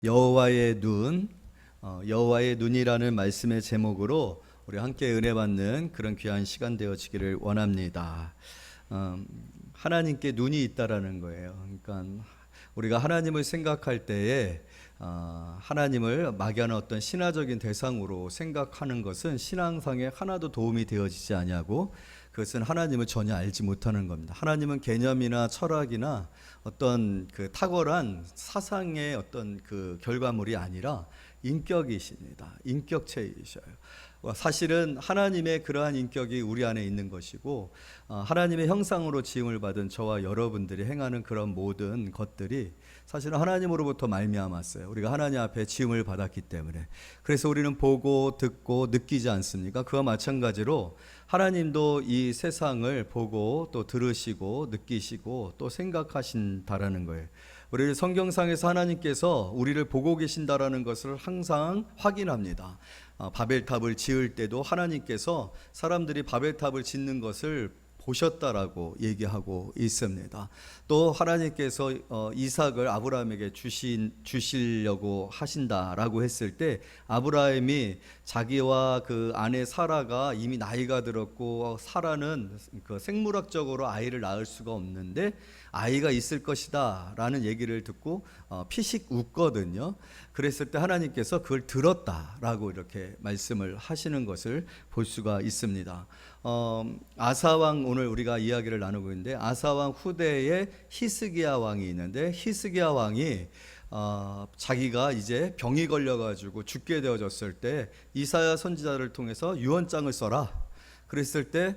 여호와의 눈, 여호와의 눈이라는 말씀의 제목으로 우리 함께 은혜 받는 그런 귀한 시간 되어지기를 원합니다. 하나님께 눈이 있다라는 거예요. 그러니까 우리가 하나님을 생각할 때에 하나님을 막연한 어떤 신화적인 대상으로 생각하는 것은 신앙상에 하나도 도움이 되어지지 아니하고 그것은 하나님을 전혀 알지 못하는 겁니다. 하나님은 개념이나 철학이나 어떤 그 탁월한 사상의 어떤 그 결과물이 아니라 인격이십니다. 인격체이셔요. 사실은 하나님의 그러한 인격이 우리 안에 있는 것이고 하나님의 형상으로 지음을 받은 저와 여러분들이 행하는 그런 모든 것들이 사실은 하나님으로부터 말미암았어요. 우리가 하나님 앞에 지음을 받았기 때문에. 그래서 우리는 보고 듣고 느끼지 않습니까? 그와 마찬가지로 하나님도 이 세상을 보고 또 들으시고 느끼시고 또 생각하신다라는 거예요. 우리 성경상에서 하나님께서 우리를 보고 계신다라는 것을 항상 확인합니다. 바벨탑을 지을 때도 하나님께서 사람들이 바벨탑을 짓는 것을 보셨다라고 얘기하고 있습니다. 또 하나님께서 이삭을 아브라함에게 주시려고 하신다라고 했을 때 아브라함이 자기와 그 아내 사라가 이미 나이가 들었고 사라는 그 생물학적으로 아이를 낳을 수가 없는데 아이가 있을 것이다 라는 얘기를 듣고 피식 웃거든요. 그랬을 때 하나님께서 그걸 들었다라고 이렇게 말씀을 하시는 것을 볼 수가 있습니다. 아사왕 오늘 우리가 이야기를 나누고 있는데 아사왕 후대에 히스기야 왕이 있는데 히스기야 왕이 자기가 이제 병이 걸려가지고 죽게 되어졌을 때 이사야 선지자를 통해서 유언장을 써라. 그랬을 때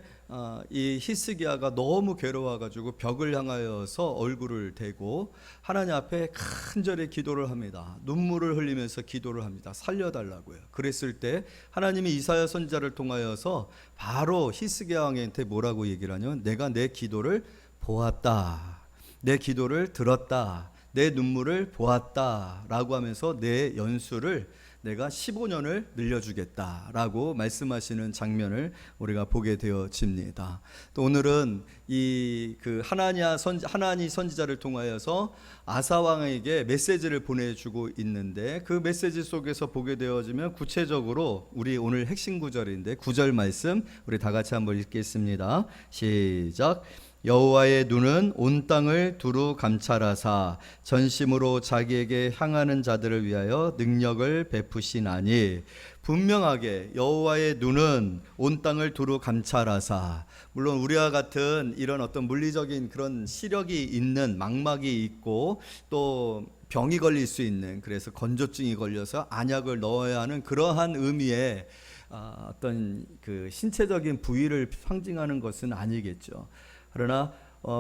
이 히스기야가 너무 괴로워가지고 벽을 향하여서 얼굴을 대고 하나님 앞에 간절히 기도를 합니다. 눈물을 흘리면서 기도를 합니다. 살려달라고요. 그랬을 때 하나님이 이사야 선지자를 통하여서 바로 히스기야 왕한테 뭐라고 얘기를 하냐면 내가 내 기도를 보았다. 내 기도를 들었다. 내 눈물을 보았다 라고 하면서 내 연수를 내가 15년을 늘려주겠다라고 말씀하시는 장면을 우리가 보게 되어집니다. 또 오늘은 이 그 하나니 선지자를 통하여서 아사 왕에게 메시지를 보내주고 있는데 그 메시지 속에서 보게 되어지면 구체적으로 우리 오늘 핵심 구절인데 9절 말씀 우리 다 같이 한번 읽겠습니다. 시작. 여호와의 눈은 온 땅을 두루 감찰하사 전심으로 자기에게 향하는 자들을 위하여 능력을 베푸시나니. 분명하게 여호와의 눈은 온 땅을 두루 감찰하사, 물론 우리와 같은 이런 어떤 물리적인 그런 시력이 있는 망막이 있고 또 병이 걸릴 수 있는, 그래서 건조증이 걸려서 안약을 넣어야 하는 그러한 의미의 어떤 그 신체적인 부위를 상징하는 것은 아니겠죠. 그러나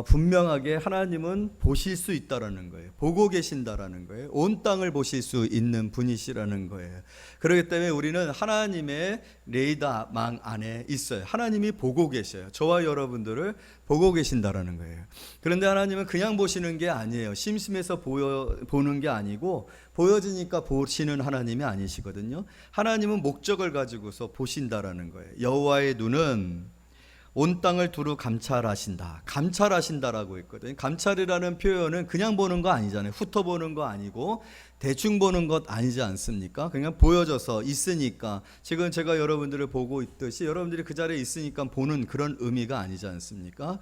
분명하게 하나님은 보실 수 있다라는 거예요. 보고 계신다라는 거예요. 온 땅을 보실 수 있는 분이시라는 거예요. 그렇기 때문에 우리는 하나님의 레이더망 안에 있어요. 하나님이 보고 계셔요. 저와 여러분들을 보고 계신다라는 거예요. 그런데 하나님은 그냥 보시는 게 아니에요. 심심해서 보는 게 아니고 보여지니까 보시는 하나님이 아니시거든요. 하나님은 목적을 가지고서 보신다라는 거예요. 여호와의 눈은 온 땅을 두루 감찰하신다. 감찰하신다라고 했거든요. 감찰이라는 표현은 그냥 보는 거 아니잖아요. 훑어보는 거 아니고 대충 보는 것 아니지 않습니까? 그냥 보여져서 있으니까, 지금 제가 여러분들을 보고 있듯이 여러분들이 그 자리에 있으니까 보는 그런 의미가 아니지 않습니까?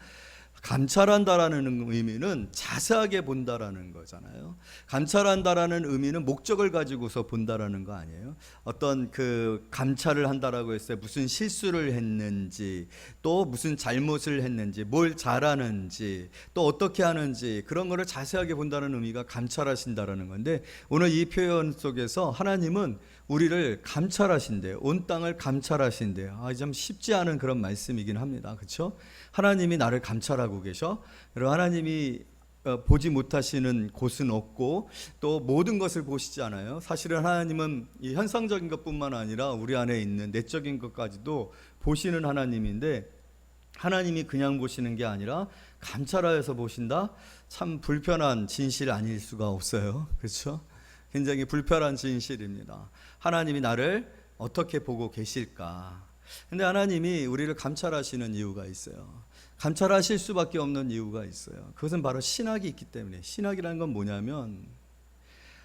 감찰한다라는 의미는 자세하게 본다라는 거잖아요. 감찰한다라는 의미는 목적을 가지고서 본다라는 거 아니에요. 어떤 그 감찰을 한다라고 했어요. 무슨 실수를 했는지, 또 무슨 잘못을 했는지, 뭘 잘하는지, 또 어떻게 하는지, 그런 거를 자세하게 본다는 의미가 감찰하신다라는 건데, 오늘 이 표현 속에서 하나님은 우리를 감찰하신대요. 온 땅을 감찰하신대요. 참 쉽지 않은 그런 말씀이긴 합니다. 그렇죠? 하나님이 나를 감찰하고 계셔. 여러분, 하나님이 보지 못하시는 곳은 없고 또 모든 것을 보시지 않아요. 사실은 하나님은 이 현상적인 것뿐만 아니라 우리 안에 있는 내적인 것까지도 보시는 하나님인데, 하나님이 그냥 보시는 게 아니라 감찰하여서 보신다? 참 불편한 진실 아닐 수가 없어요. 그렇죠? 굉장히 불편한 진실입니다. 하나님이 나를 어떻게 보고 계실까? 근데 하나님이 우리를 감찰하시는 이유가 있어요. 감찰하실 수밖에 없는 이유가 있어요. 그것은 바로 신학이 있기 때문에. 신학이라는 건 뭐냐면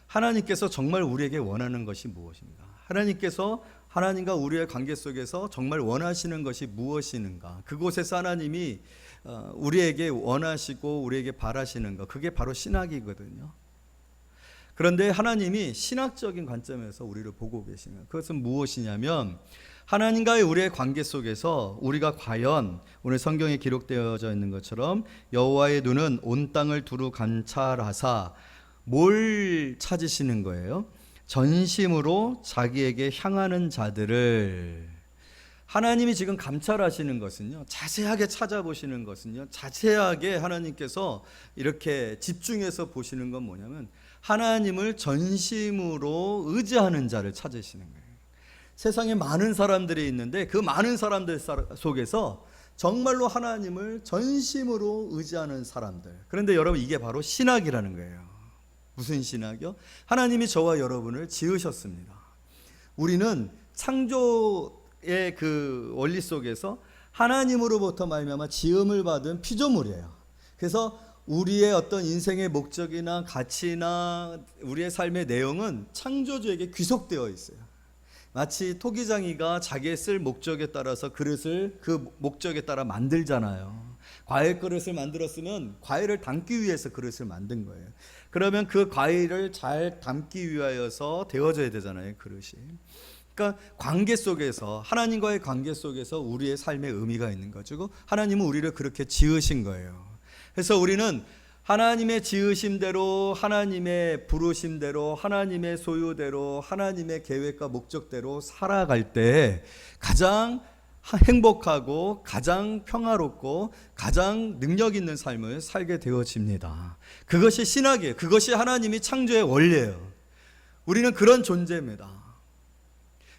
하나님께서 정말 우리에게 원하는 것이 무엇인가? 하나님께서 하나님과 우리의 관계 속에서 정말 원하시는 것이 무엇이는가? 그곳에서 하나님이 우리에게 원하시고 우리에게 바라시는 것, 그게 바로 신학이거든요. 그런데 하나님이 신학적인 관점에서 우리를 보고 계시는 것, 그것은 무엇이냐면 하나님과의 우리의 관계 속에서 우리가 과연 오늘 성경에 기록되어져 있는 것처럼 여호와의 눈은 온 땅을 두루 감찰하사 뭘 찾으시는 거예요? 전심으로 자기에게 향하는 자들을. 하나님이 지금 감찰하시는 것은요, 자세하게 찾아보시는 것은요, 자세하게 하나님께서 이렇게 집중해서 보시는 건 뭐냐면 하나님을 전심으로 의지하는 자를 찾으시는 거예요. 세상에 많은 사람들이 있는데 그 많은 사람들 속에서 정말로 하나님을 전심으로 의지하는 사람들. 그런데 여러분, 이게 바로 신학이라는 거예요. 무슨 신학이요? 하나님이 저와 여러분을 지으셨습니다. 우리는 창조의 그 원리 속에서 하나님으로부터 말미암아 지음을 받은 피조물이에요. 그래서 우리의 어떤 인생의 목적이나 가치나 우리의 삶의 내용은 창조주에게 귀속되어 있어요. 마치 토기장이가 자기의 쓸 목적에 따라서 그릇을 그 목적에 따라 만들잖아요. 과일 그릇을 만들었으면 과일을 담기 위해서 그릇을 만든 거예요. 그러면 그 과일을 잘 담기 위하여서 데워져야 되잖아요, 그릇이. 그러니까 관계 속에서, 하나님과의 관계 속에서 우리의 삶의 의미가 있는 거죠. 하나님은 우리를 그렇게 지으신 거예요. 그래서 우리는 하나님의 지으심대로, 하나님의 부르심대로, 하나님의 소유대로, 하나님의 계획과 목적대로 살아갈 때 가장 행복하고 가장 평화롭고 가장 능력 있는 삶을 살게 되어집니다. 그것이 신학이에요. 그것이 하나님이 창조의 원리예요. 우리는 그런 존재입니다.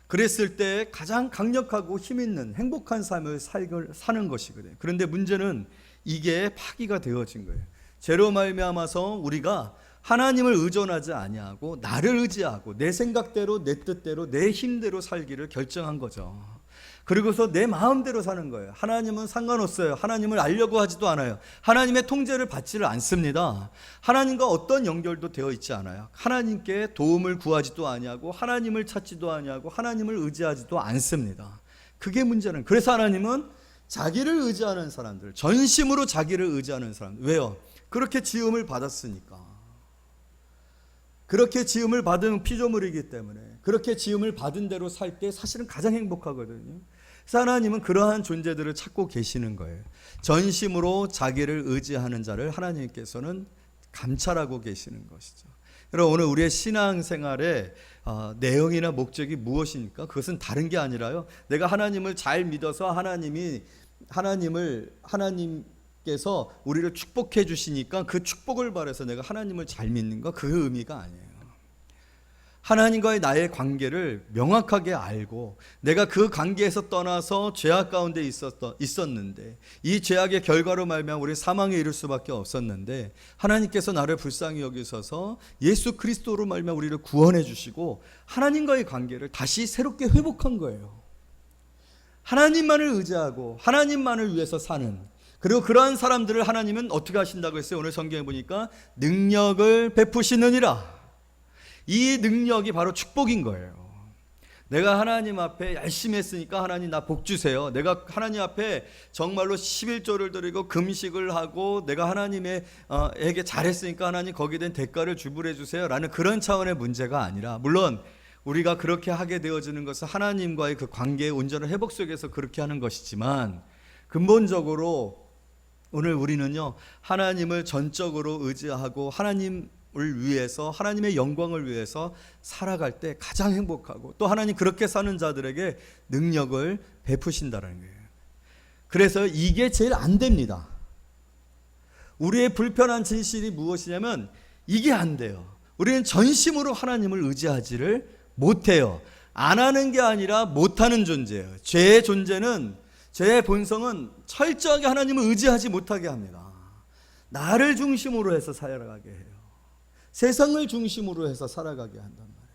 그랬을 때 가장 강력하고 힘 있는 행복한 삶을 사는 것이거든요. 그런데 문제는 이게 파기가 되어진 거예요. 죄로 말미암아서 우리가 하나님을 의존하지 아니하고 나를 의지하고 내 생각대로, 내 뜻대로, 내 힘대로 살기를 결정한 거죠. 그리고서 내 마음대로 사는 거예요. 하나님은 상관없어요. 하나님을 알려고 하지도 않아요. 하나님의 통제를 받지를 않습니다. 하나님과 어떤 연결도 되어 있지 않아요. 하나님께 도움을 구하지도 아니하고 하나님을 찾지도 아니하고 하나님을 의지하지도 않습니다. 그게 문제는. 그래서 하나님은 자기를 의지하는 사람들, 전심으로 자기를 의지하는 사람들. 왜요? 그렇게 지음을 받았으니까. 그렇게 지음을 받은 피조물이기 때문에, 그렇게 지음을 받은 대로 살 때 사실은 가장 행복하거든요. 그래서 하나님은 그러한 존재들을 찾고 계시는 거예요. 전심으로 자기를 의지하는 자를 하나님께서는 감찰하고 계시는 것이죠. 여러분, 오늘 우리의 신앙생활의 내용이나 목적이 무엇입니까? 그것은 다른 게 아니라요, 내가 하나님을 잘 믿어서 하나님께서 우리를 축복해 주시니까 그 축복을 바라서 내가 하나님을 잘 믿는 거, 그 의미가 아니에요. 하나님과의 나의 관계를 명확하게 알고 내가 그 관계에서 떠나서 죄악 가운데 있었는데 이 죄악의 결과로 말미암아 우리 사망에 이를 수밖에 없었는데 하나님께서 나를 불쌍히 여기셔서 예수 그리스도로 말미암아 우리를 구원해 주시고 하나님과의 관계를 다시 새롭게 회복한 거예요. 하나님만을 의지하고 하나님만을 위해서 사는, 그리고 그러한 사람들을 하나님은 어떻게 하신다고 했어요? 오늘 성경에 보니까 능력을 베푸시느니라. 이 능력이 바로 축복인 거예요. 내가 하나님 앞에 열심히 했으니까 하나님 나 복 주세요. 내가 하나님 앞에 정말로 11조를 드리고 금식을 하고 내가 하나님에게 잘했으니까 하나님 거기에 대한 대가를 주불해 주세요 라는 그런 차원의 문제가 아니라, 물론 우리가 그렇게 하게 되어지는 것은 하나님과의 그 관계의 온전한 회복 속에서 그렇게 하는 것이지만, 근본적으로 오늘 우리는요, 하나님을 전적으로 의지하고 하나님을 위해서, 하나님의 영광을 위해서 살아갈 때 가장 행복하고, 또 하나님 그렇게 사는 자들에게 능력을 베푸신다는 거예요. 그래서 이게 제일 안 됩니다. 우리의 불편한 진실이 무엇이냐면 이게 안 돼요. 우리는 전심으로 하나님을 의지하지를 못해요. 안 하는 게 아니라 못하는 존재예요. 죄의 존재는, 죄의 본성은 철저하게 하나님을 의지하지 못하게 합니다. 나를 중심으로 해서 살아가게 해요. 세상을 중심으로 해서 살아가게 한단 말이에요.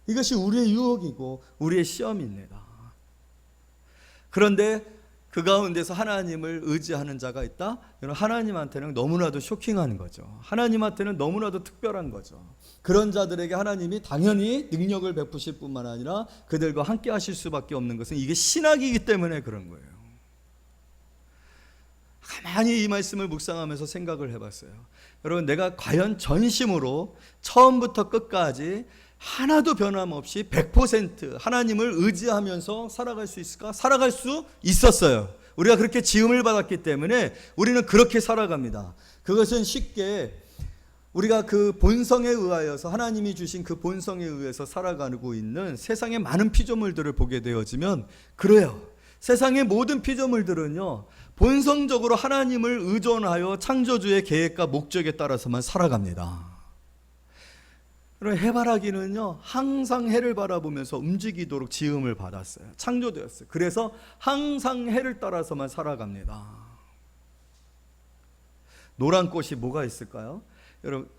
이것이 우리의 유혹이고 우리의 시험입니다. 그런데 그 가운데서 하나님을 의지하는 자가 있다? 여러분, 하나님한테는 너무나도 쇼킹한 거죠. 하나님한테는 너무나도 특별한 거죠. 그런 자들에게 하나님이 당연히 능력을 베푸실 뿐만 아니라 그들과 함께 하실 수밖에 없는 것은 이게 신학이기 때문에 그런 거예요. 가만히 이 말씀을 묵상하면서 생각을 해봤어요. 여러분, 내가 과연 전심으로 처음부터 끝까지 하나도 변함없이 100% 하나님을 의지하면서 살아갈 수 있을까? 살아갈 수 있었어요. 우리가 그렇게 지음을 받았기 때문에 우리는 그렇게 살아갑니다. 그것은 쉽게 우리가 그 본성에 의하여서, 하나님이 주신 그 본성에 의해서 살아가고 있는 세상의 많은 피조물들을 보게 되어지면 그래요. 세상의 모든 피조물들은요, 본성적으로 하나님을 의존하여 창조주의 계획과 목적에 따라서만 살아갑니다. 그럼 해바라기는요, 항상 해를 바라보면서 움직이도록 지음을 받았어요. 창조되었어요. 그래서 항상 해를 따라서만 살아갑니다. 노란 꽃이 뭐가 있을까요?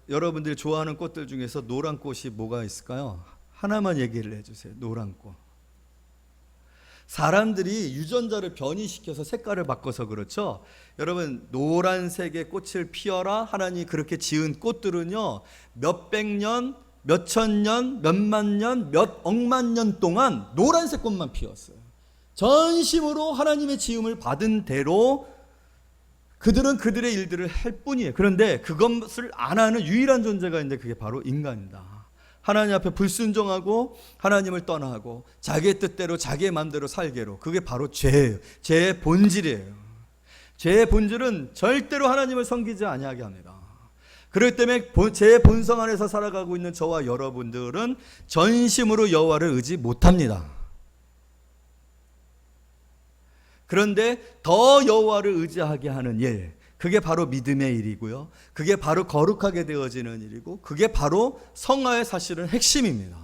여러분들이 좋아하는 꽃들 중에서 노란 꽃이 뭐가 있을까요? 하나만 얘기를 해주세요. 노란 꽃. 사람들이 유전자를 변이시켜서 색깔을 바꿔서 그렇죠. 여러분, 노란색의 꽃을 피워라 하나님이 그렇게 지은 꽃들은요, 몇백 년, 몇천 년, 몇만 년, 몇 억만 년 동안 노란색 꽃만 피웠어요. 전심으로 하나님의 지음을 받은 대로 그들은 그들의 일들을 할 뿐이에요. 그런데 그것을 안 하는 유일한 존재가 있는데 그게 바로 인간이다. 하나님 앞에 불순종하고 하나님을 떠나고 자기의 뜻대로 자기의 마음대로 살게로, 그게 바로 죄예요. 죄의 본질이에요. 죄의 본질은 절대로 하나님을 섬기지 아니하게 합니다. 그렇기 때문에 제 본성 안에서 살아가고 있는 저와 여러분들은 전심으로 여호와를 의지 못합니다. 그런데 더 여호와를 의지하게 하는 일, 그게 바로 믿음의 일이고요, 그게 바로 거룩하게 되어지는 일이고, 그게 바로 성화의 사실은 핵심입니다.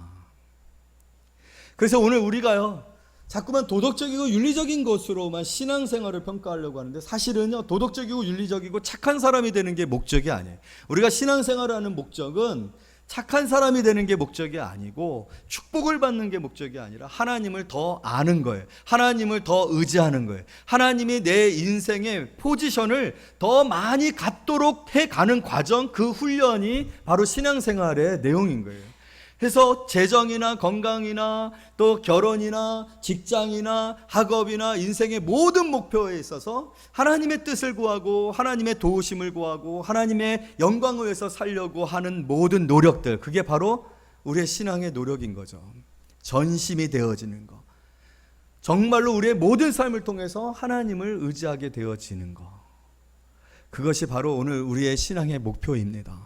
그래서 오늘 우리가요, 자꾸만 도덕적이고 윤리적인 것으로만 신앙생활을 평가하려고 하는데, 사실은요, 도덕적이고 윤리적이고 착한 사람이 되는 게 목적이 아니에요. 우리가 신앙생활을 하는 목적은 착한 사람이 되는 게 목적이 아니고 축복을 받는 게 목적이 아니라 하나님을 더 아는 거예요. 하나님을 더 의지하는 거예요. 하나님이 내 인생의 포지션을 더 많이 갖도록 해가는 과정, 그 훈련이 바로 신앙생활의 내용인 거예요. 그래서 재정이나 건강이나 또 결혼이나 직장이나 학업이나 인생의 모든 목표에 있어서 하나님의 뜻을 구하고 하나님의 도우심을 구하고 하나님의 영광을 위해서 살려고 하는 모든 노력들, 그게 바로 우리의 신앙의 노력인 거죠. 전심이 되어지는 거, 정말로 우리의 모든 삶을 통해서 하나님을 의지하게 되어지는 거, 그것이 바로 오늘 우리의 신앙의 목표입니다.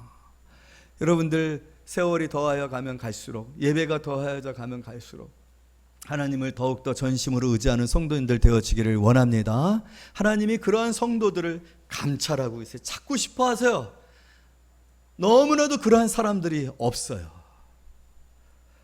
여러분들, 세월이 더하여 가면 갈수록, 예배가 더하여져 가면 갈수록 하나님을 더욱더 전심으로 의지하는 성도님들 되어지기를 원합니다. 하나님이 그러한 성도들을 감찰하고 있어요. 찾고 싶어 하세요. 너무나도 그러한 사람들이 없어요.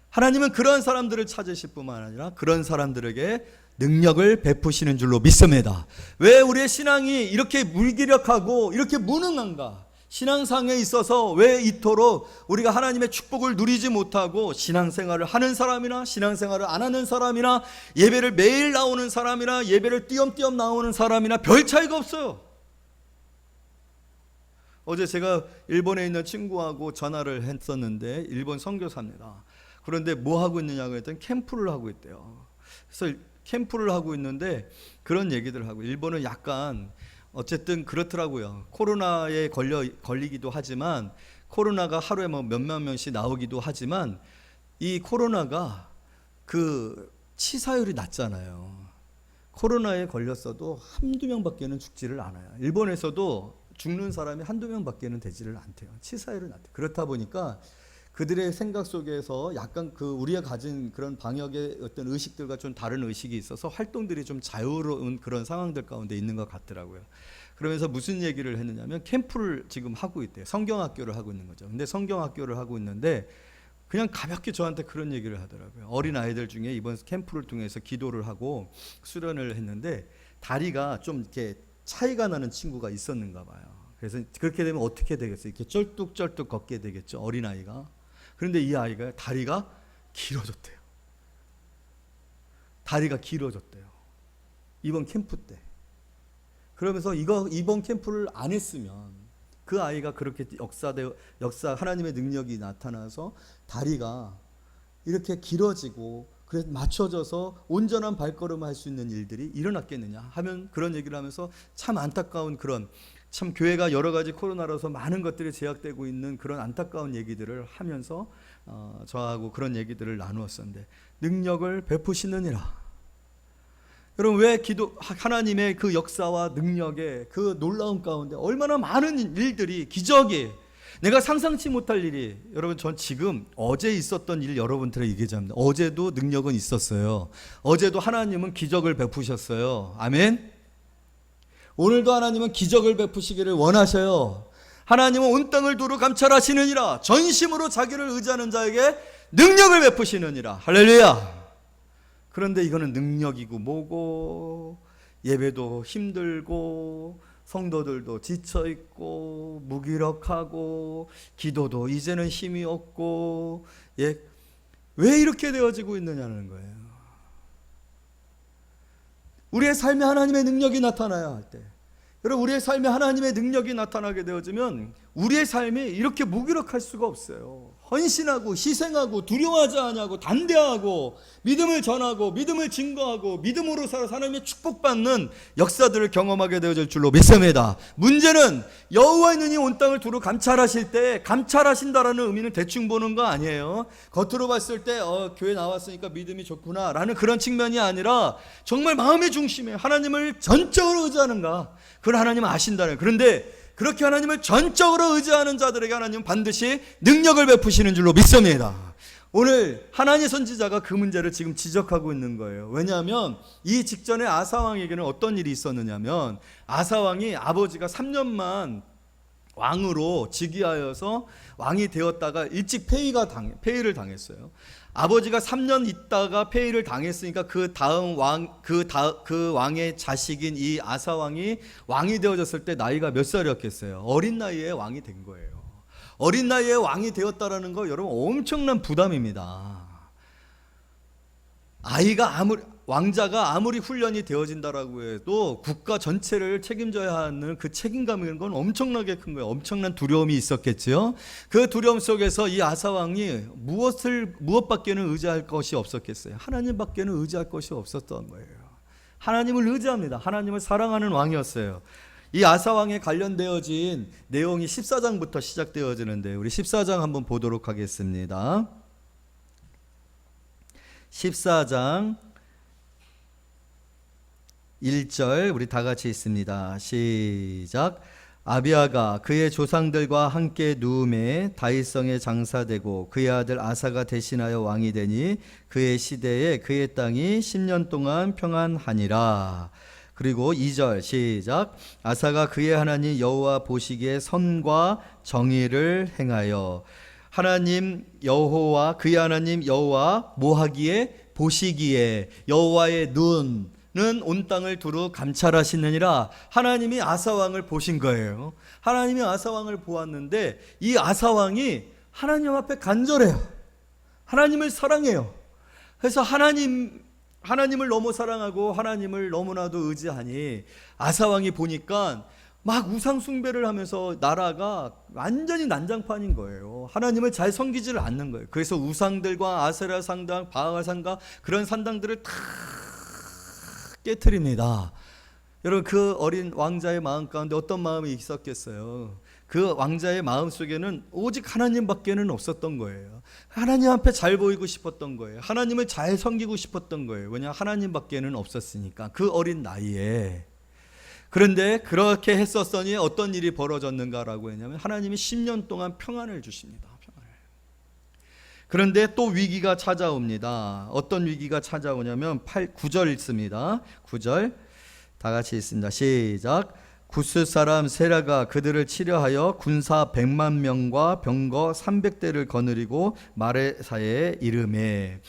하나님은 그러한 사람들을 찾으실 뿐만 아니라 그런 사람들에게 능력을 베푸시는 줄로 믿습니다. 왜 우리의 신앙이 이렇게 무기력하고 이렇게 무능한가? 신앙상에 있어서 왜 이토록 우리가 하나님의 축복을 누리지 못하고, 신앙생활을 하는 사람이나 신앙생활을 안 하는 사람이나 예배를 매일 나오는 사람이나 예배를 띄엄띄엄 나오는 사람이나 별 차이가 없어요. 어제 제가 일본에 있는 친구하고 전화를 했었는데, 일본 선교사입니다. 그런데 뭐 하고 있느냐고 했더니 캠프를 하고 있대요. 그래서 캠프를 하고 있는데 그런 얘기들 하고, 일본은 약간 어쨌든 그렇더라고요. 코로나에 걸리기도 하지만, 코로나가 하루에 뭐 몇만 명씩 나오기도 하지만, 이 코로나가 그 치사율이 낮잖아요. 코로나에 걸렸어도 한두 명밖에는 죽지를 않아요. 일본에서도 죽는 사람이 한두 명밖에는 되지를 않대요. 치사율은 낮대요. 그렇다 보니까 그들의 생각 속에서 약간 그 우리가 가진 그런 방역의 어떤 의식들과 좀 다른 의식이 있어서 활동들이 좀 자유로운 그런 상황들 가운데 있는 것 같더라고요. 그러면서 무슨 얘기를 했느냐면, 캠프를 지금 하고 있대요. 성경학교를 하고 있는 거죠. 근데 성경학교를 하고 있는데 그냥 가볍게 저한테 그런 얘기를 하더라고요. 어린 아이들 중에 이번 캠프를 통해서 기도를 하고 수련을 했는데 다리가 좀 이렇게 차이가 나는 친구가 있었는가 봐요. 그래서 그렇게 되면 어떻게 되겠어요? 이렇게 쩔뚝쩔뚝 걷게 되겠죠, 어린아이가. 그런데 이 아이가 다리가 길어졌대요. 다리가 길어졌대요. 이번 캠프 때. 그러면서 이번 캠프를 안 했으면 그 아이가 그렇게 역사 하나님의 능력이 나타나서 다리가 이렇게 길어지고 그래서 맞춰져서 온전한 발걸음을 할 수 있는 일들이 일어났겠느냐 하면 그런 얘기를 하면서 참 안타까운 그런 참 교회가 여러 가지 코로나로서 많은 것들이 제약되고 있는 그런 안타까운 얘기들을 하면서 저하고 그런 얘기들을 나누었었는데 능력을 베푸시느니라. 여러분 왜 하나님의 그 역사와 능력의 그 놀라운 가운데 얼마나 많은 일들이 기적이 내가 상상치 못할 일이 여러분 전 지금 어제 있었던 일 여러분들에게 얘기합니다. 어제도 능력은 있었어요. 어제도 하나님은 기적을 베푸셨어요. 아멘. 오늘도 하나님은 기적을 베푸시기를 원하셔요. 하나님은 온 땅을 두루 감찰하시느니라. 전심으로 자기를 의지하는 자에게 능력을 베푸시느니라. 할렐루야. 그런데 이거는 능력이고 뭐고 예배도 힘들고 성도들도 지쳐있고 무기력하고 기도도 이제는 힘이 없고 왜 이렇게 되어지고 있느냐는 거예요. 우리의 삶에 하나님의 능력이 나타나야 할 때 여러분 우리의 삶에 하나님의 능력이 나타나게 되어지면 우리의 삶이 이렇게 무기력할 수가 없어요. 헌신하고 희생하고 두려워하지 않냐고 단대하고 믿음을 전하고 믿음을 증거하고 믿음으로 살아서 하나님의 축복받는 역사들을 경험하게 되어질 줄로 믿습니다. 문제는 여호와의 눈이 온 땅을 두루 감찰하실 때 감찰하신다라는 의미는 대충 보는 거 아니에요. 겉으로 봤을 때 교회 나왔으니까 믿음이 좋구나 라는 그런 측면이 아니라 정말 마음의 중심에 하나님을 전적으로 의지하는가 그걸 하나님은 아신다는. 그런데 그렇게 하나님을 전적으로 의지하는 자들에게 하나님은 반드시 능력을 베푸시는 줄로 믿습니다. 오늘 하나님의 선지자가 그 문제를 지금 지적하고 있는 거예요. 왜냐하면 이 직전에 아사왕에게는 어떤 일이 있었느냐면 아사왕이 아버지가 3년만 왕으로 즉위하여서 왕이 되었다가 일찍 폐위를 당했어요. 아버지가 3년 있다가 폐위를 당했으니까 그 다음 그 왕의 자식인 이 아사 왕이 왕이 되어졌을 때 나이가 몇 살이었겠어요? 어린 나이에 왕이 된 거예요. 어린 나이에 왕이 되었다라는 거 여러분 엄청난 부담입니다. 왕자가 아무리 훈련이 되어진다라고 해도 국가 전체를 책임져야 하는 그 책임감이라는 건 엄청나게 큰 거예요. 엄청난 두려움이 있었겠죠. 그 두려움 속에서 이 아사왕이 무엇밖에는 의지할 것이 없었겠어요. 하나님밖에는 의지할 것이 없었던 거예요. 하나님을 의지합니다. 하나님을 사랑하는 왕이었어요. 이 아사왕에 관련되어진 내용이 14장부터 시작되어지는데 우리 14장 한번 보도록 하겠습니다. 14장 1절 우리 다 같이 읽습니다. 시작. 아비아가 그의 조상들과 함께 누움에 다윗성에 장사되고 그의 아들 아사가 대신하여 왕이 되니 그의 시대에 그의 땅이 10년 동안 평안하니라. 그리고 2절 시작. 아사가 그의 하나님 여호와 보시기에 선과 정의를 행하여 하나님 여호와 그의 하나님 여호와 뭐하기에 보시기에 여호와의 눈은 온 땅을 두루 감찰하시느니라. 하나님이 아사왕을 보신 거예요. 하나님이 아사왕을 보았는데 이 아사왕이 하나님 앞에 간절해요. 하나님을 사랑해요. 그래서 하나님을 너무 사랑하고 하나님을 너무나도 의지하니 아사왕이 보니까 막 우상 숭배를 하면서 나라가 완전히 난장판인 거예요. 하나님을 잘 섬기지를 않는 거예요. 그래서 우상들과 아세라 상당, 바알 상가 그런 산당들을 다 깨트립니다. 여러분 그 어린 왕자의 마음 가운데 어떤 마음이 있었겠어요? 그 왕자의 마음 속에는 오직 하나님밖에는 없었던 거예요. 하나님 앞에 잘 보이고 싶었던 거예요. 하나님을 잘 섬기고 싶었던 거예요. 왜냐 하나님밖에는 없었으니까 그 어린 나이에. 그런데 그렇게 했었더니 어떤 일이 벌어졌는가라고 했냐면 하나님이 10년 동안 평안을 주십니다. 평안을. 그런데 또 위기가 찾아옵니다. 어떤 위기가 찾아오냐면 9절 읽습니다. 9절 다 같이 읽습니다. 시작. 구스 사람 세라가 그들을 치려하여 군사 100만 명과 병거 300대를 거느리고 마레사에 이르매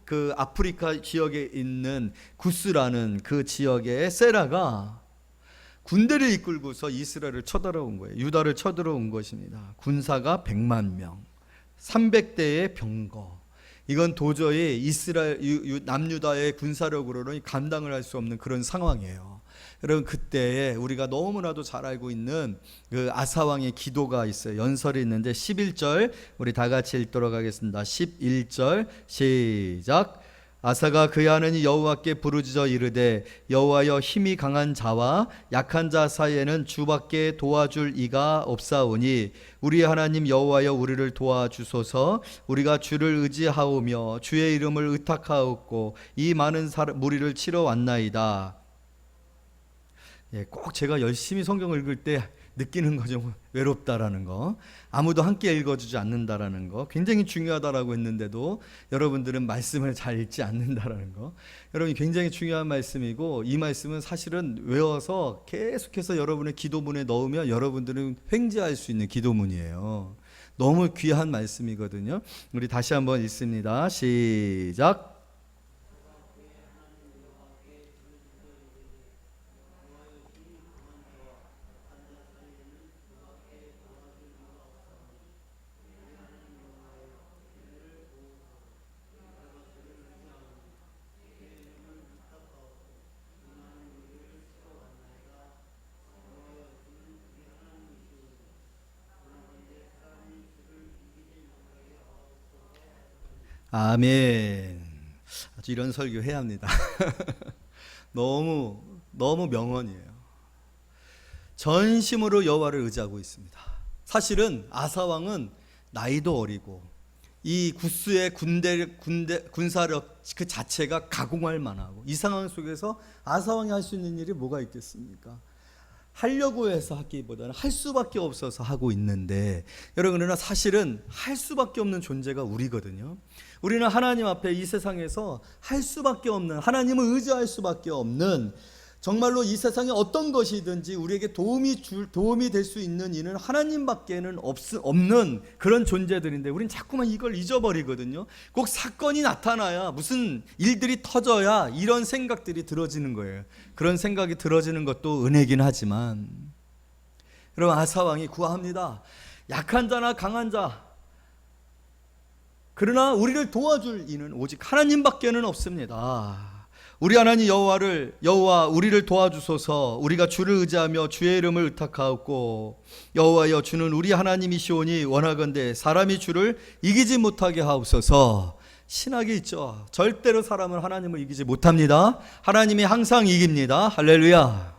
그 아프리카 지역에 있는 구스라는 그 지역의 세라가 군대를 이끌고서 이스라엘을 쳐들어온 거예요. 유다를 쳐들어온 것입니다. 군사가 100만 명, 300대의 병거. 이건 도저히 이스라엘 남유다의 군사력으로는 감당을 할 수 없는 그런 상황이에요. 여러분 그때에 우리가 너무나도 잘 알고 있는 그 아사왕의 기도가 있어요. 연설이 있는데 11절 우리 다 같이 읽도록 하겠습니다. 11절 시작. 아사가 그의 하나님 여호와께 부르짖어 이르되 여호와여 힘이 강한 자와 약한 자 사이에는 주밖에 도와줄 이가 없사오니 우리 하나님 여호와여 우리를 도와주소서. 우리가 주를 의지하오며 주의 이름을 의탁하옵고 이 많은 무리를 치러 왔나이다. 꼭 제가 열심히 성경을 읽을 때 느끼는 거죠. 외롭다라는 거, 아무도 함께 읽어주지 않는다라는 거, 굉장히 중요하다라고 했는데도 여러분들은 말씀을 잘 읽지 않는다라는 거, 여러분 굉장히 중요한 말씀이고, 이 말씀은 사실은 외워서 계속해서 여러분의 기도문에 넣으면 여러분들은 횡재할 수 있는 기도문이에요. 너무 귀한 말씀이거든요. 우리 다시 한번 읽습니다. 시작. 아멘. 아주 이런 설교 해야 합니다. 너무 명언이에요. 전심으로 여호와를 의지하고 있습니다. 사실은 아사 왕은 나이도 어리고 이 구스의 군사력 그 자체가 가공할 만하고, 이 상황 속에서 아사 왕이 할 수 있는 일이 뭐가 있겠습니까? 하려고 해서 하기보다는 할 수밖에 없어서 하고 있는데, 여러분 그러나 사실은 할 수밖에 없는 존재가 우리거든요. 우리는 하나님 앞에 이 세상에서 할 수밖에 없는, 하나님을 의지할 수밖에 없는, 정말로 이 세상에 어떤 것이든지 우리에게 도움이 될 수 있는 이는 하나님밖에는 없는 그런 존재들인데, 우린 자꾸만 이걸 잊어버리거든요. 꼭 사건이 나타나야, 무슨 일들이 터져야 이런 생각들이 들어지는 거예요. 그런 생각이 들어지는 것도 은혜긴 하지만, 여러분 아사왕이 구합니다. 약한 자나 강한 자, 그러나 우리를 도와줄 이는 오직 하나님밖에는 없습니다. 우리 하나님 여호와 우리를 도와주소서. 우리가 주를 의지하며 주의 이름을 의탁하옵고 여호와여 주는 우리 하나님이시오니 원하건대 사람이 주를 이기지 못하게 하옵소서. 신학이 있죠. 절대로 사람은 하나님을 이기지 못합니다. 하나님이 항상 이깁니다. 할렐루야.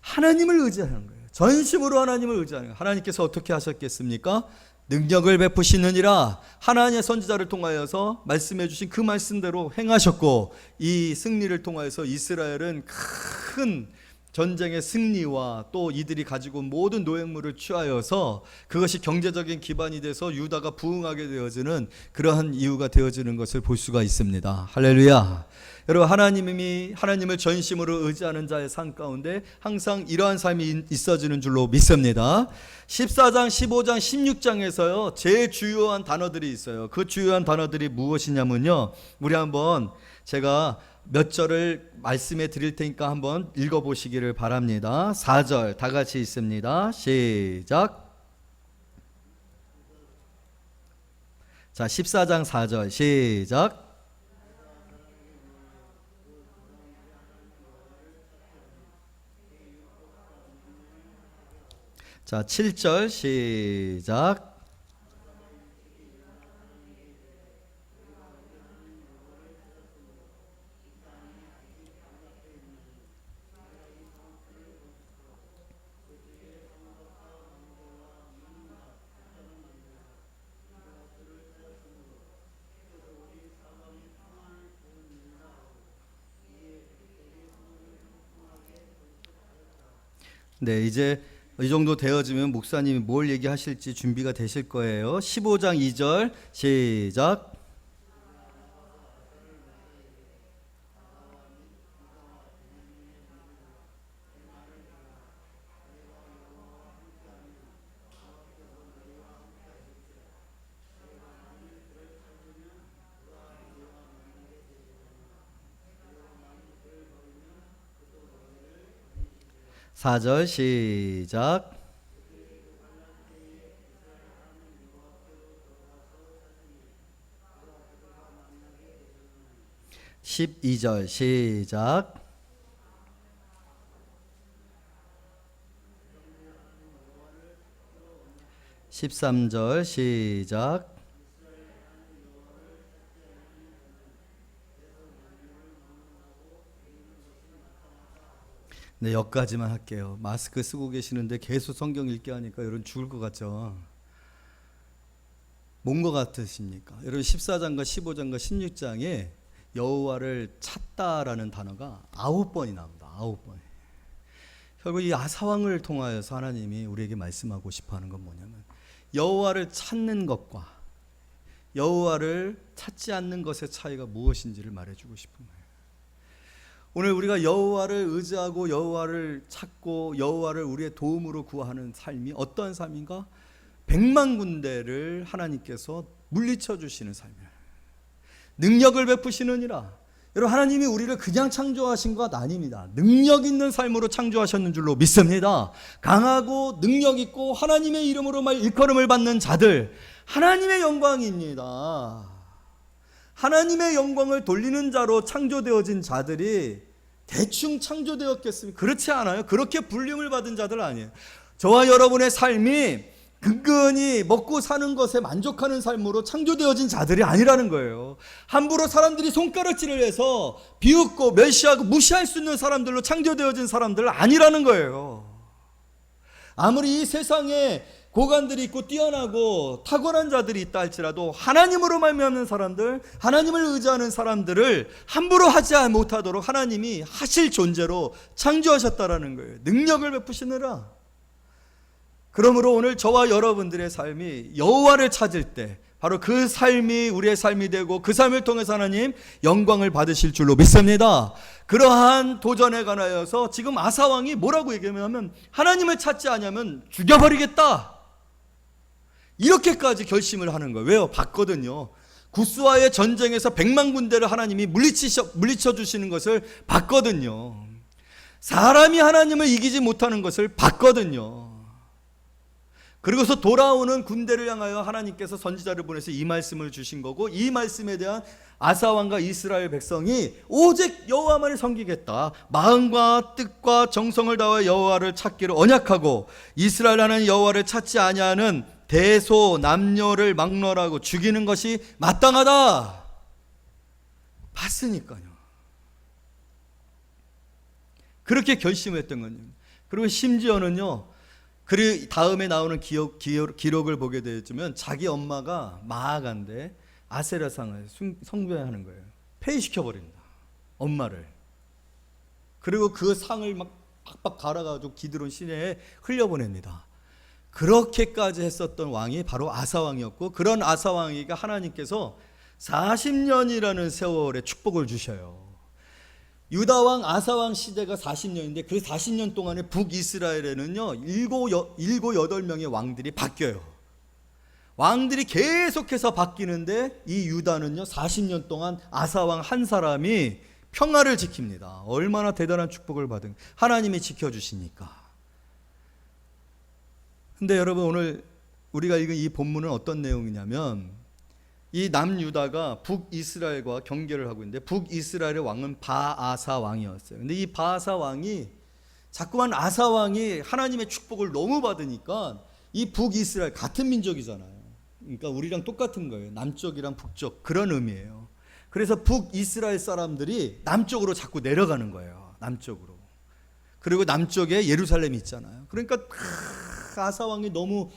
하나님을 의지하는 거예요. 전심으로 하나님을 의지하는 거예요. 하나님께서 어떻게 하셨겠습니까? 능력을 베푸시느니라 하나님의 선지자를 통하여서 말씀해 주신 그 말씀대로 행하셨고, 이 승리를 통하여서 이스라엘은 큰 전쟁의 승리와 또 이들이 가지고 온 모든 노획물을 취하여서 그것이 경제적인 기반이 돼서 유다가 부흥하게 되어지는 그러한 이유가 되어지는 것을 볼 수가 있습니다. 할렐루야. 여러분 하나님을 전심으로 의지하는 자의 삶 가운데 항상 이러한 삶이 있어지는 줄로 믿습니다. 14장, 15장, 16장에서요 제일 주요한 단어들이 있어요. 그 주요한 단어들이 무엇이냐면요, 우리 한번 제가 몇 절을 말씀해 드릴 테니까 한번 읽어보시기를 바랍니다. 4절 다 같이 있습니다. 시작. 자, 14장 4절 시작. 자, 7절 시작. 네, 이제 이 정도 되어지면 목사님이 뭘 얘기하실지 준비가 되실 거예요. 15장 2절 시작. (4절) 시작. 12절 시작. 13절 시작. 네, 여기까지만 할게요. 마스크 쓰고 계시는데 계속 성경 읽게 하니까 여러분 죽을 것 같죠? 뭔 것 같으십니까? 여러분 14장과 15장과 16장에 여호와를 찾다라는 단어가 9번이 나옵니다. 9번. 결국 이 아사왕을 통하여서 하나님이 우리에게 말씀하고 싶어하는 건 뭐냐면 여호와를 찾는 것과 여호와를 찾지 않는 것의 차이가 무엇인지를 말해주고 싶은 거예요. 오늘 우리가 여호와를 의지하고 여호와를 찾고 여호와를 우리의 도움으로 구하는 삶이 어떠한 삶인가? 100만 군대를 하나님께서 물리쳐 주시는 삶이에요. 능력을 베푸시느니라. 여러분 하나님이 우리를 그냥 창조하신 것 아닙니다. 능력 있는 삶으로 창조하셨는 줄로 믿습니다. 강하고 능력 있고 하나님의 이름으로 말 일컬음을 받는 자들, 하나님의 영광입니다. 하나님의 영광을 돌리는 자로 창조되어진 자들이 대충 창조되었겠습니까? 그렇지 않아요. 그렇게 불림을 받은 자들 아니에요. 저와 여러분의 삶이 근근히 먹고 사는 것에 만족하는 삶으로 창조되어진 자들이 아니라는 거예요. 함부로 사람들이 손가락질을 해서 비웃고 멸시하고 무시할 수 있는 사람들로 창조되어진 사람들 아니라는 거예요. 아무리 이 세상에 고관들이 있고 뛰어나고 탁월한 자들이 있다 할지라도 하나님으로 말미암는 사람들, 하나님을 의지하는 사람들을 함부로 하지 못하도록 하나님이 하실 존재로 창조하셨다라는 거예요. 능력을 베푸시느라. 그러므로 오늘 저와 여러분들의 삶이 여호와를 찾을 때 바로 그 삶이 우리의 삶이 되고 그 삶을 통해서 하나님 영광을 받으실 줄로 믿습니다. 그러한 도전에 관하여서 지금 아사왕이 뭐라고 얘기하냐면 하나님을 찾지 않으면 죽여버리겠다, 이렇게까지 결심을 하는 거예요. 왜요? 봤거든요. 구스와의 전쟁에서 100만 군대를 하나님이 물리쳐 주시는 것을 봤거든요. 사람이 하나님을 이기지 못하는 것을 봤거든요. 그리고서 돌아오는 군대를 향하여 하나님께서 선지자를 보내서 이 말씀을 주신 거고, 이 말씀에 대한 아사왕과 이스라엘 백성이 오직 여호와만을 섬기겠다, 마음과 뜻과 정성을 다하여 여호와를 찾기를 언약하고 이스라엘 하나님 여호와를 찾지 아니하는 대소 남녀를 막론하고 죽이는 것이 마땅하다 봤으니까요. 그렇게 결심했던 거예요. 그리고 심지어는요, 그 다음에 나오는 기록을 보게 되면 자기 엄마가 마아간데 아세라상을 숭배하는 거예요. 폐위시켜버립니다, 엄마를. 그리고 그 상을 막 팍팍 갈아가지고 기드론 시내에 흘려보냅니다. 그렇게까지 했었던 왕이 바로 아사왕이었고, 그런 아사왕에게 하나님께서 40년이라는 세월의 축복을 주셔요. 유다왕 아사왕 시대가 40년인데 그 40년 동안에 북이스라엘에는요 7, 8명의 왕들이 바뀌어요. 왕들이 계속해서 바뀌는데 이 유다는요 40년 동안 아사왕 한 사람이 평화를 지킵니다. 얼마나 대단한 축복을 받은, 하나님이 지켜주시니까. 근데 여러분 오늘 우리가 읽은 이 본문은 어떤 내용이냐면, 이 남유다가 북이스라엘과 경계를 하고 있는데 북이스라엘의 왕은 바아사 왕이었어요. 근데 이 바아사 왕이 자꾸만 아사 왕이 하나님의 축복을 너무 받으니까 이 북이스라엘 같은 민족이잖아요. 그러니까 우리랑 똑같은 거예요. 남쪽이랑 북쪽, 그런 의미예요. 그래서 북이스라엘 사람들이 남쪽으로 자꾸 내려가는 거예요. 남쪽으로. 그리고 남쪽에 예루살렘이 있잖아요. 그러니까 아사 왕이 너무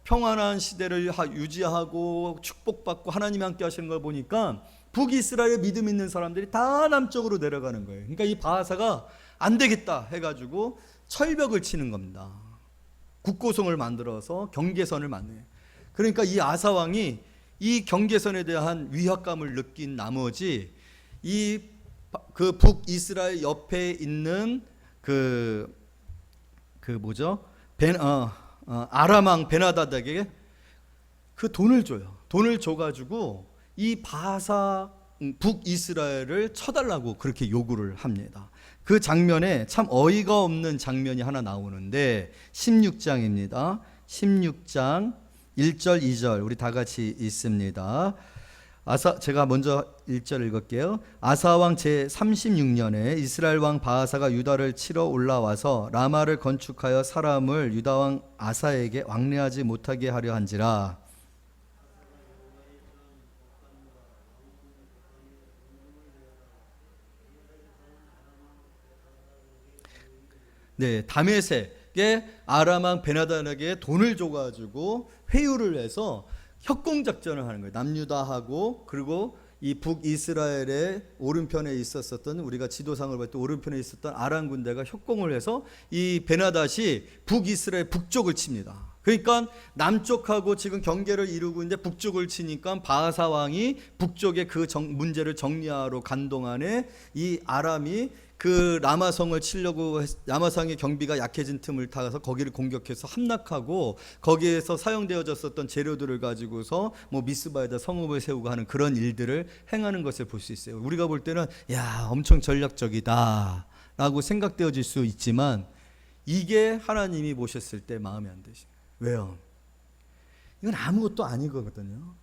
평안한 시대를 유지하고 축복받고 하나님이 함께 하시는 걸 보니까 북이스라엘에 믿음 있는 사람들이 다 남쪽으로 내려가는 거예요. 그러니까 이 바하사가 안 되겠다 해가지고 철벽을 치는 겁니다. 국고성을 만들어서 경계선을 만들어요. 그러니까 이 아사왕이 이 경계선에 대한 위압감을 느낀 나머지 그 북이스라엘 옆에 있는 아람왕 베나다닥에게 그 돈을 줘요. 돈을 줘가지고 이 바사 북이스라엘을 쳐달라고 그렇게 요구를 합니다. 그 장면에 참 어이가 없는 장면이 하나 나오는데 16장입니다. 16장 1절 2절 우리 다 같이 읽습니다. 제가 먼저 1절 읽을게요. 아사 왕 제 36년에 이스라엘 왕 바하사가 유다를 치러 올라와서 라마를 건축하여 사람을 유다 왕 아사에게 왕래하지 못하게 하려 한지라. 네, 다메섹에 아람 왕 베나단에게 돈을 줘가지고 회유를 해서 협공 작전을 하는 거예요. 남유다하고 그리고 이 북이스라엘의 오른편에 있었던, 우리가 지도상을 볼 때 오른편에 있었던 아람 군대가 협공을 해서 이 베나닷이 북이스라엘 북쪽을 칩니다. 그러니까 남쪽하고 지금 경계를 이루고 있는데 북쪽을 치니까 바하사 왕이 북쪽에 그 문제를 정리하러 간 동안에 이 아람이 그 라마성을 치려고 라마성의 경비가 약해진 틈을 타서 거기를 공격해서 함락하고 거기에서 사용되어졌었던 재료들을 가지고서 뭐 미스바에다 성읍을 세우고 하는 그런 일들을 행하는 것을 볼 수 있어요. 우리가 볼 때는 야, 엄청 전략적이다 라고 생각되어질 수 있지만 이게 하나님이 보셨을 때 마음에 안 드시는 거예요. 왜요? 이건 아무것도 아니거든요.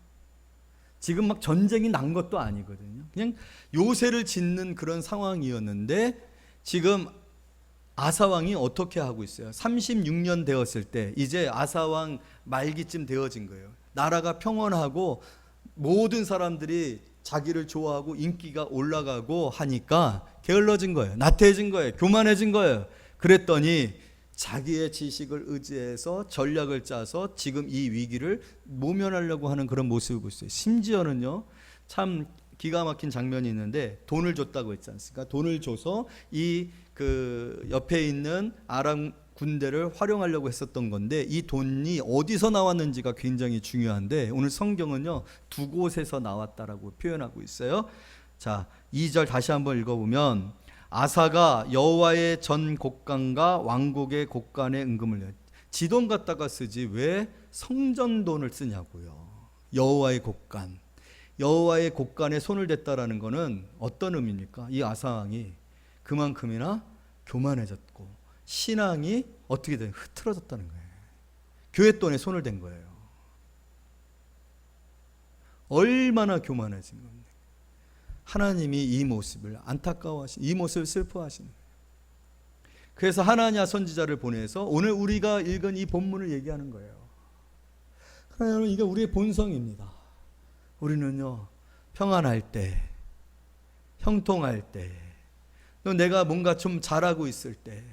지금 막 전쟁이 난 것도 아니거든요. 그냥 요새를 짓는 그런 상황이었는데 지금 아사왕이 어떻게 하고 있어요? 36년 되었을 때 이제 아사왕 말기쯤 되어진 거예요. 나라가 평온하고 모든 사람들이 자기를 좋아하고 인기가 올라가고 하니까 게을러진 거예요. 나태해진 거예요. 교만해진 거예요. 그랬더니 자기의 지식을 의지해서 전략을 짜서 지금 이 위기를 모면하려고 하는 그런 모습을 볼 수 있어요. 심지어는요, 참 기가 막힌 장면이 있는데 돈을 줬다고 했지 않습니까? 돈을 줘서 이 그 옆에 있는 아람 군대를 활용하려고 했었던 건데 이 돈이 어디서 나왔는지가 굉장히 중요한데 오늘 성경은요, 두 곳에서 나왔다라고 표현하고 있어요. 자, 2절 다시 한번 읽어보면 아사가 여호와의 전 곡간과 왕국의 곡간에 은금을 내. 지돈 갖다가 쓰지 왜 성전 돈을 쓰냐고요. 여호와의 곡간. 여호와의 곡간에 손을 댔다라는 것은 어떤 의미입니까? 이 아사 왕이 그만큼이나 교만해졌고 신앙이 어떻게 된 흐트러졌다는 거예요. 교회 돈에 손을 댄 거예요. 얼마나 교만해진 겁니까? 하나님이 이 모습을 안타까워하시는, 이 모습을 슬퍼하시는 거예요. 그래서 하나냐 선지자를 보내서 오늘 우리가 읽은 이 본문을 얘기하는 거예요. 하나님은 이게 우리의 본성입니다. 우리는요, 평안할 때, 형통할 때, 또 내가 뭔가 좀 잘하고 있을 때,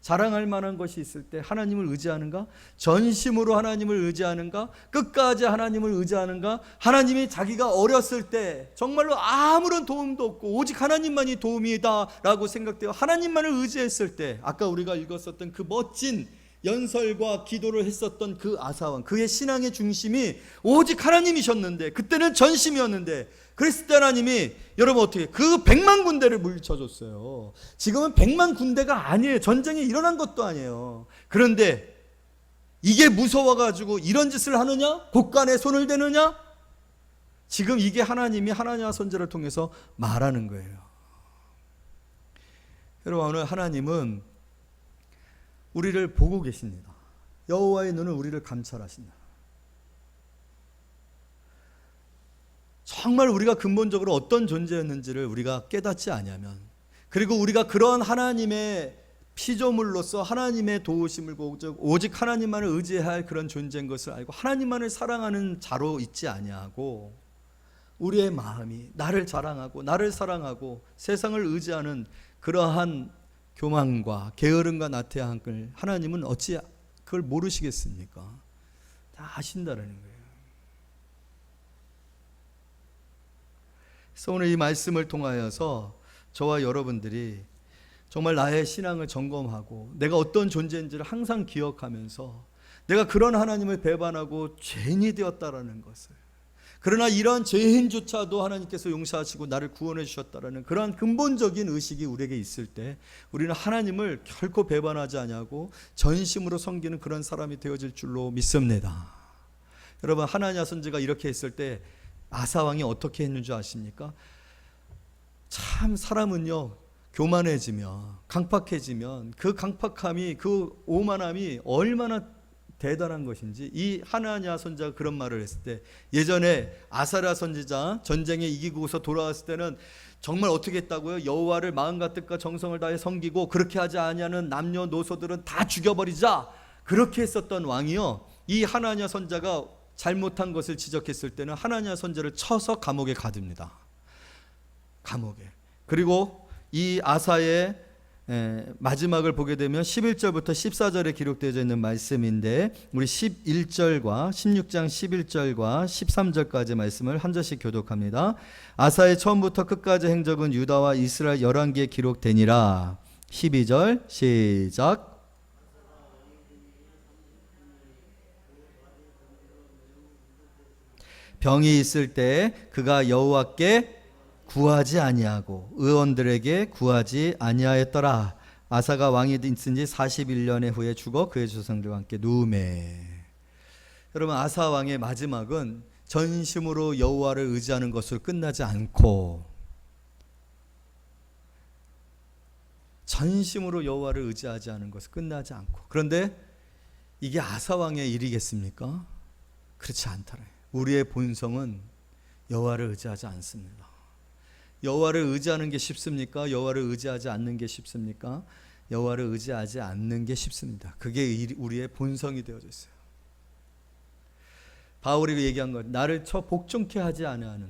자랑할 만한 것이 있을 때 하나님을 의지하는가? 전심으로 하나님을 의지하는가? 끝까지 하나님을 의지하는가? 하나님이 자기가 어렸을 때 정말로 아무런 도움도 없고 오직 하나님만이 도움이다 라고 생각되어 하나님만을 의지했을 때, 아까 우리가 읽었었던 그 멋진 연설과 기도를 했었던 그 아사왕, 그의 신앙의 중심이 오직 하나님이셨는데, 그때는 전심이었는데, 그랬을 때 하나님이 여러분 어떻게 그 100만 군대를 물리쳐줬어요. 지금은 100만 군대가 아니에요. 전쟁이 일어난 것도 아니에요. 그런데 이게 무서워가지고 이런 짓을 하느냐? 곡간에 손을 대느냐? 지금 이게 하나님이 하나냐 선지자를 통해서 말하는 거예요. 여러분, 오늘 하나님은 우리를 보고 계십니다. 여호와의 눈은 우리를 감찰하신다. 정말 우리가 근본적으로 어떤 존재였는지를 우리가 깨닫지 않으면, 그리고 우리가 그런 하나님의 피조물로서 하나님의 도우심을 오직 하나님만을 의지해야 할 그런 존재인 것을 알고 하나님만을 사랑하는 자로 있지 아니하고 우리의 마음이 나를 자랑하고 나를 사랑하고 세상을 의지하는 그러한 교만과 게으름과 나태함을 하나님은 어찌 그걸 모르시겠습니까? 다 아신다라는 거예요. 그래서 오늘 이 말씀을 통하여서 저와 여러분들이 정말 나의 신앙을 점검하고 내가 어떤 존재인지를 항상 기억하면서 내가 그런 하나님을 배반하고 죄인이 되었다라는 것을, 그러나 이러한 죄인조차도 하나님께서 용서하시고 나를 구원해 주셨다라는 그러한 근본적인 의식이 우리에게 있을 때 우리는 하나님을 결코 배반하지 아니하고 전심으로 섬기는 그런 사람이 되어질 줄로 믿습니다. 여러분, 하나냐 선지가 이렇게 했을 때 아사왕이 어떻게 했는 줄 아십니까? 참 사람은요, 교만해지면, 강팍해지면 그 강팍함이, 그 오만함이 얼마나 대단한 것인지 이 하나냐 선지자가 그런 말을 했을 때, 예전에 아사랴 선지자 전쟁에 이기고서 돌아왔을 때는 정말 어떻게 했다고요? 여호와를 마음과 뜻과 정성을 다해 섬기고 그렇게 하지 아니하는 남녀노소들은 다 죽여버리자, 그렇게 했었던 왕이요, 이 하나냐 선지자가 잘못한 것을 지적했을 때는 하나냐 선지자를 쳐서 감옥에 가둡니다. 감옥에. 그리고 이 아사의 마지막을 보게 되면 11절부터 14절에 기록되어 있는 말씀인데, 우리 11절과 16장 11절과 13절까지 말씀을 한 절씩 교독합니다. 아사의 처음부터 끝까지 행적은 유다와 이스라엘 열왕기에 기록되니라. 12절 시작. 병이 있을 때 그가 여호와께 구하지 아니하고 의원들에게 구하지 아니하였더라. 아사가 왕이 있은 지 41년의 후에 죽어 그의 조상들과 함께 누우매. 여러분, 아사 왕의 마지막은 전심으로 여호와를 의지하는 것으로 끝나지 않고, 전심으로 여호와를 의지하지 않은 것을 끝나지 않고, 그런데 이게 아사 왕의 일이겠습니까? 그렇지 않더래. 우리의 본성은 여호와를 의지하지 않습니다. 여호와를 의지하는 게 쉽습니까? 여호와를 의지하지 않는 게 쉽습니까? 여호와를 의지하지 않는 게 쉽습니다. 그게 우리의 본성이 되어져 있어요. 바울이 얘기한 것, 나를 쳐 복종케 하지 아니하는,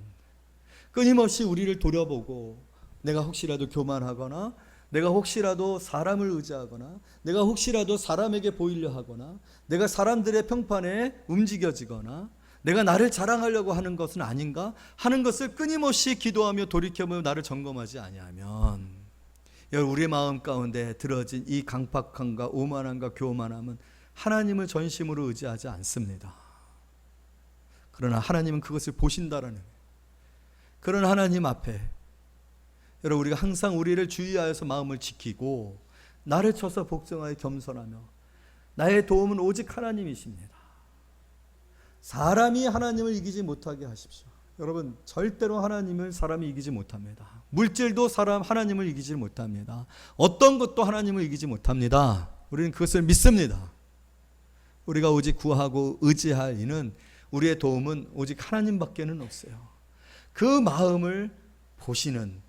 끊임없이 우리를 돌아보고 내가 혹시라도 교만하거나, 내가 혹시라도 사람을 의지하거나, 내가 혹시라도 사람에게 보이려 하거나, 내가 사람들의 평판에 움직여지거나, 내가 나를 자랑하려고 하는 것은 아닌가 하는 것을 끊임없이 기도하며 돌이켜보며 나를 점검하지 아니하면, 우리의 마음 가운데 들어진 이 강팍함과 오만함과 교만함은 하나님을 전심으로 의지하지 않습니다. 그러나 하나님은 그것을 보신다라는 거예요. 그런 하나님 앞에 여러분, 우리가 항상 우리를 주의하여서 마음을 지키고 나를 쳐서 복종하여 겸손하며, 나의 도움은 오직 하나님이십니다. 사람이 하나님을 이기지 못하게 하십시오. 여러분, 절대로 하나님을 사람이 이기지 못합니다. 물질도 하나님을 이기지 못합니다. 어떤 것도 하나님을 이기지 못합니다. 우리는 그것을 믿습니다. 우리가 오직 구하고 의지할 이는, 우리의 도움은 오직 하나님밖에는 없어요. 그 마음을 보시는,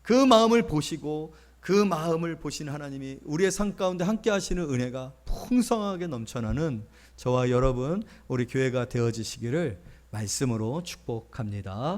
그 마음을 보시고 그 마음을 보시는 하나님이 우리의 삶 가운데 함께 하시는 은혜가 풍성하게 넘쳐나는 저와 여러분, 우리 교회가 되어지시기를 말씀으로 축복합니다.